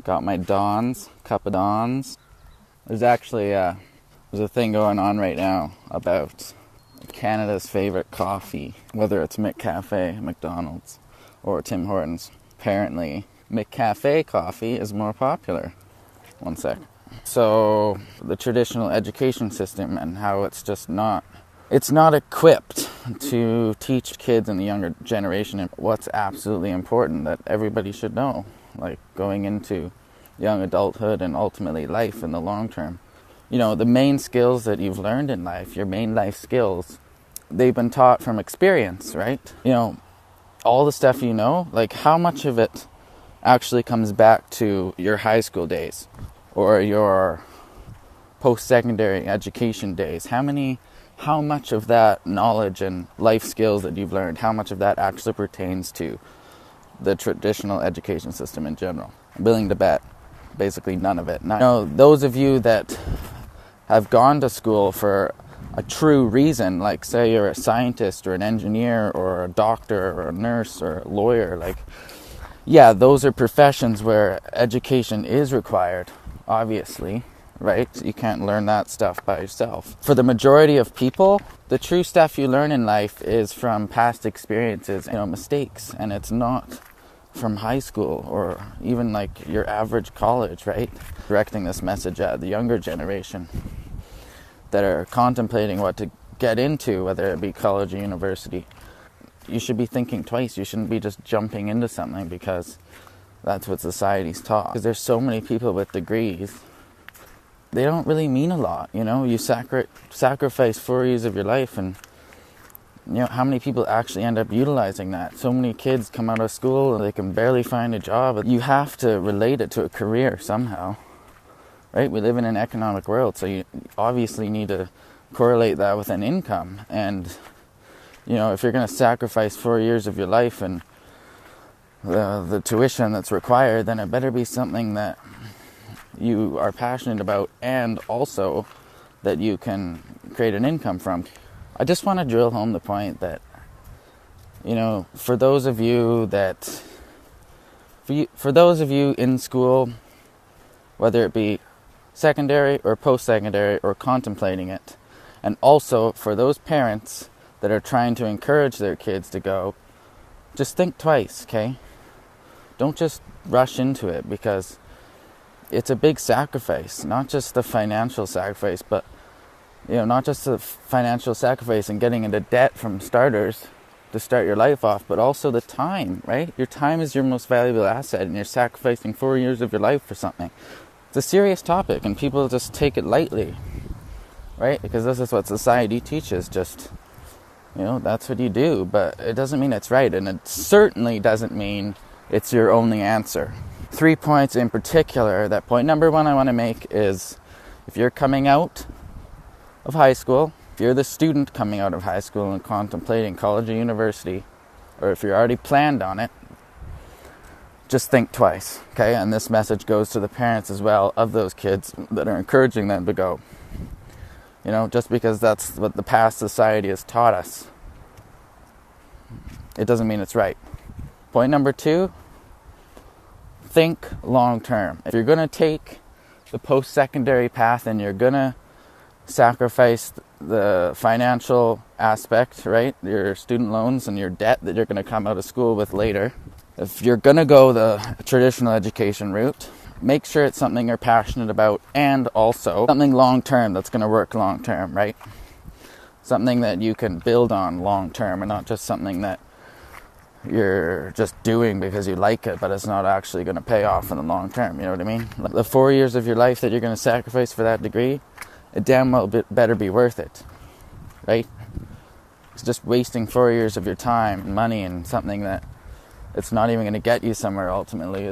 Got my Dons, cup of Dons. There's actually there's a thing going on right now about Canada's favorite coffee, whether it's McCafe, McDonald's, or Tim Hortons. Apparently, McCafe coffee is more popular. One sec. So, the traditional education system and how it's not equipped to teach kids in the younger generation what's absolutely important that everybody should know, like going into young adulthood and ultimately life in the long term. You know, the main skills that you've learned in life, your main life skills, they've been taught from experience, right? You know, all the stuff you know, like how much of it actually comes back to your high school days or your post-secondary education days? How much of that knowledge and life skills that you've learned, how much of that actually pertains to the traditional education system in general? I'm willing to bet basically none of it. Now, those of you that have gone to school for a true reason, like say you're a scientist or an engineer or a doctor or a nurse or a lawyer, like, yeah, those are professions where education is required, obviously, right? You can't learn that stuff by yourself. For the majority of people, the true stuff you learn in life is from past experiences, mistakes, and it's not from high school or even like your average college, right? Directing this message at the younger generation that are contemplating what to get into, whether it be college or university. You should be thinking twice. You shouldn't be just jumping into something because that's what society's taught. Because there's so many people with degrees, they don't really mean a lot, You sacrifice 4 years of your life, and how many people actually end up utilizing that? So many kids come out of school and they can barely find a job. You have to relate it to a career somehow, right? We live in an economic world, so you obviously need to correlate that with an income. And if you're going to sacrifice 4 years of your life and the tuition that's required, then it better be something that you are passionate about and also that you can create an income from. I just want to drill home the point that, for those of you in school, whether it be secondary or post-secondary or contemplating it, and also for those parents that are trying to encourage their kids to go, just think twice, okay? Don't just rush into it, because it's a big sacrifice, not just the financial sacrifice, but not just the financial sacrifice and getting into debt from starters to start your life off, but also the time, right? Your time is your most valuable asset, and you're sacrificing 4 years of your life for something. It's a serious topic, and people just take it lightly, right? Because this is what society teaches, just, that's what you do, but it doesn't mean it's right, and it certainly doesn't mean it's your only answer. 3 points in particular. That point number one I want to make is, if you're coming out of high school, if you're the student coming out of high school and contemplating college or university, or if you're already planned on it, just think twice, okay? And this message goes to the parents as well of those kids that are encouraging them to go. Just because that's what the past society has taught us, it doesn't mean it's right. Point number two, think long term. If you're going to take the post-secondary path and you're going to sacrifice the financial aspect, right? Your student loans and your debt that you're going to come out of school with later. If you're going to go the traditional education route, make sure it's something you're passionate about, and also something long-term that's going to work long-term, right? Something that you can build on long-term, and not just something that you're just doing because you like it, but it's not actually going to pay off in the long term, you know what I mean? Like the 4 years of your life that you're going to sacrifice for that degree, it damn well better be worth it, right? It's just wasting 4 years of your time and money and something that it's not even going to get you somewhere ultimately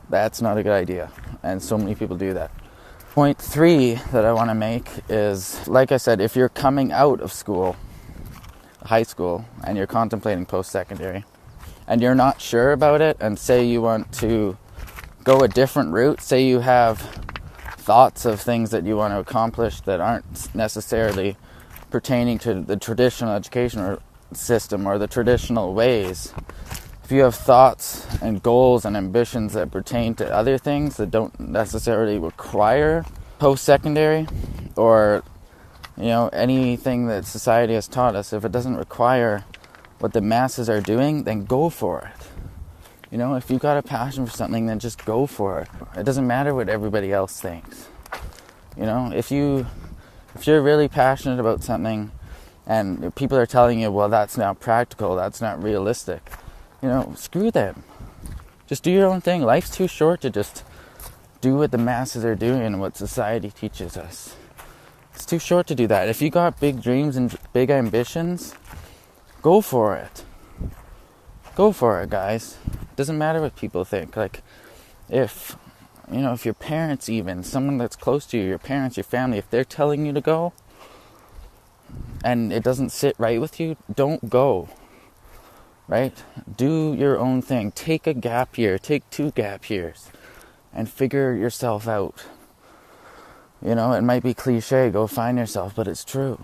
that's not a good idea. And so many people do that. Point three that I want to make is, like I said, if you're coming out of school, high school, and you're contemplating post-secondary, and you're not sure about it, and say you want to go a different route, say you have thoughts of things that you want to accomplish that aren't necessarily pertaining to the traditional education system or the traditional ways, if you have thoughts and goals and ambitions that pertain to other things that don't necessarily require post-secondary, or anything that society has taught us, if it doesn't require what the masses are doing, then go for it. If you've got a passion for something, then just go for it. It doesn't matter what everybody else thinks. If you're really passionate about something and people are telling you, well, that's not practical, that's not realistic, screw them. Just do your own thing. Life's too short to just do what the masses are doing and what society teaches us. It's too short to do that. If you got big dreams and big ambitions, go for it. Go for it, guys. It doesn't matter what people think. Like, if your parents, even someone that's close to you, your parents, your family, if they're telling you to go and it doesn't sit right with you, don't go. Right? Do your own thing. Take a gap year. Take 2 gap years and figure yourself out. It might be cliche, go find yourself, but it's true.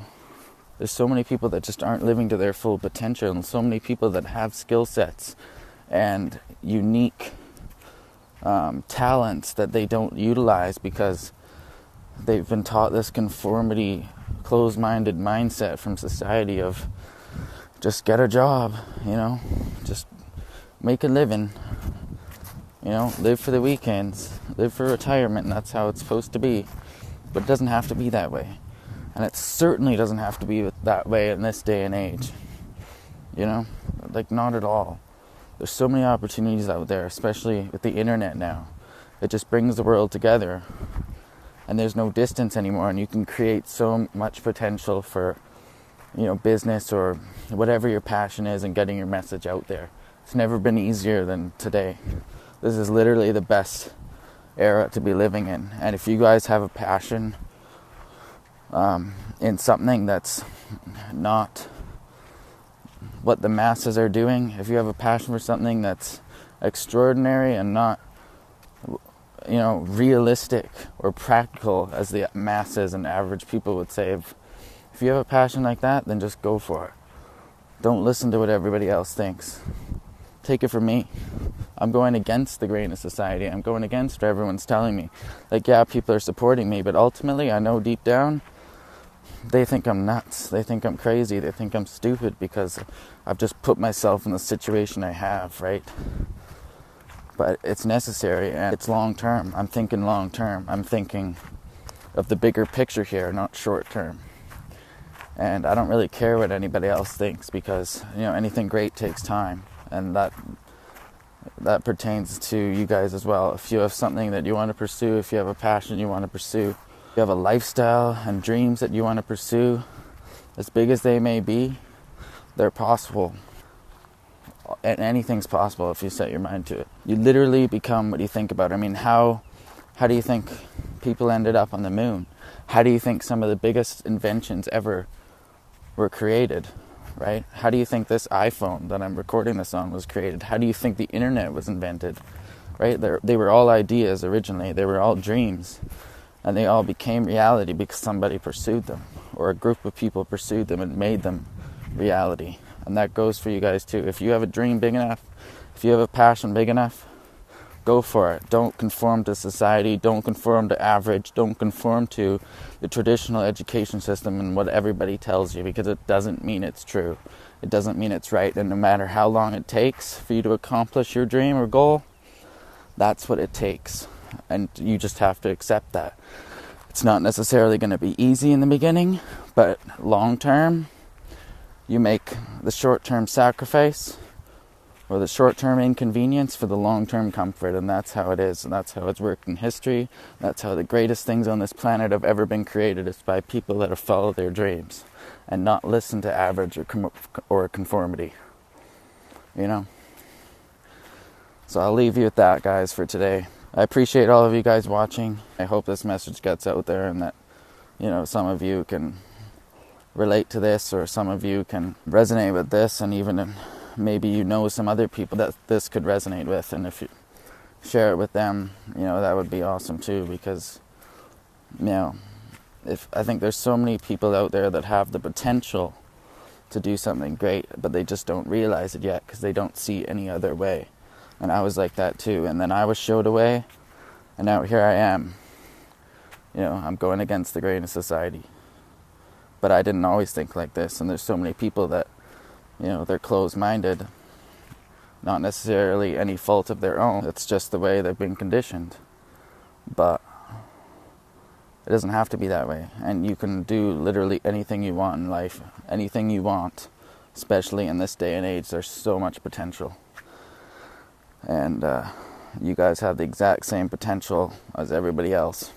There's so many people that just aren't living to their full potential, and so many people that have skill sets and unique talents that they don't utilize because they've been taught this conformity, closed-minded mindset from society of just get a job, just make a living, live for the weekends, live for retirement, and that's how it's supposed to be. But it doesn't have to be that way. And it certainly doesn't have to be that way in this day and age. Not at all. There's so many opportunities out there, especially with the internet now. It just brings the world together. And there's no distance anymore, and you can create so much potential for, business or whatever your passion is and getting your message out there. It's never been easier than today. This is literally the best era to be living in. And if you guys have a passion in something that's not what the masses are doing, if you have a passion for something that's extraordinary and not realistic or practical as the masses and average people would say, if you have a passion like that, then just go for it. Don't listen to what everybody else thinks. Take it from me. I'm going against the grain of society. I'm going against what everyone's telling me. Yeah, people are supporting me, but ultimately I know deep down they think I'm nuts. They think I'm crazy. They think I'm stupid because I've just put myself in the situation I have, right? But it's necessary and it's long term. I'm thinking long term. I'm thinking of the bigger picture here, not short term. And I don't really care what anybody else thinks because, anything great takes time. And that pertains to you guys as well. If you have something that you want to pursue, if you have a passion you want to pursue, if you have a lifestyle and dreams that you want to pursue, as big as they may be, they're possible. And anything's possible if you set your mind to it. You literally become what you think about. How do you think people ended up on the moon? How do you think some of the biggest inventions ever were created? Right? How do you think this iPhone that I'm recording this on was created? How do you think the internet was invented? Right? They were all ideas originally. They were all dreams. And they all became reality because somebody pursued them. Or a group of people pursued them and made them reality. And that goes for you guys too. If you have a dream big enough, if you have a passion big enough, go for it. Don't conform to society. Don't conform to average. Don't conform to the traditional education system and what everybody tells you, because it doesn't mean it's true. It doesn't mean it's right. And no matter how long it takes for you to accomplish your dream or goal, that's what it takes. And you just have to accept that. It's not necessarily going to be easy in the beginning, but long term, you make the short-term sacrifice or the short-term inconvenience for the long-term comfort, and that's how it is, and that's how it's worked in history. That's how the greatest things on this planet have ever been created, is by people that have followed their dreams and not listened to average or conformity. So I'll leave you with that, guys, for today. I appreciate all of you guys watching. I hope this message gets out there and that, some of you can relate to this, or some of you can resonate with this, and even maybe some other people that this could resonate with, and if you share it with them, that would be awesome too, because I think there's so many people out there that have the potential to do something great, but they just don't realize it yet because they don't see any other way. And I was like that too. And then I was showed a way, and now here I am. I'm going against the grain of society. But I didn't always think like this, and there's so many people that, they're closed-minded. Not necessarily any fault of their own. It's just the way they've been conditioned. But it doesn't have to be that way. And you can do literally anything you want in life. Anything you want. Especially in this day and age, there's so much potential. And you guys have the exact same potential as everybody else.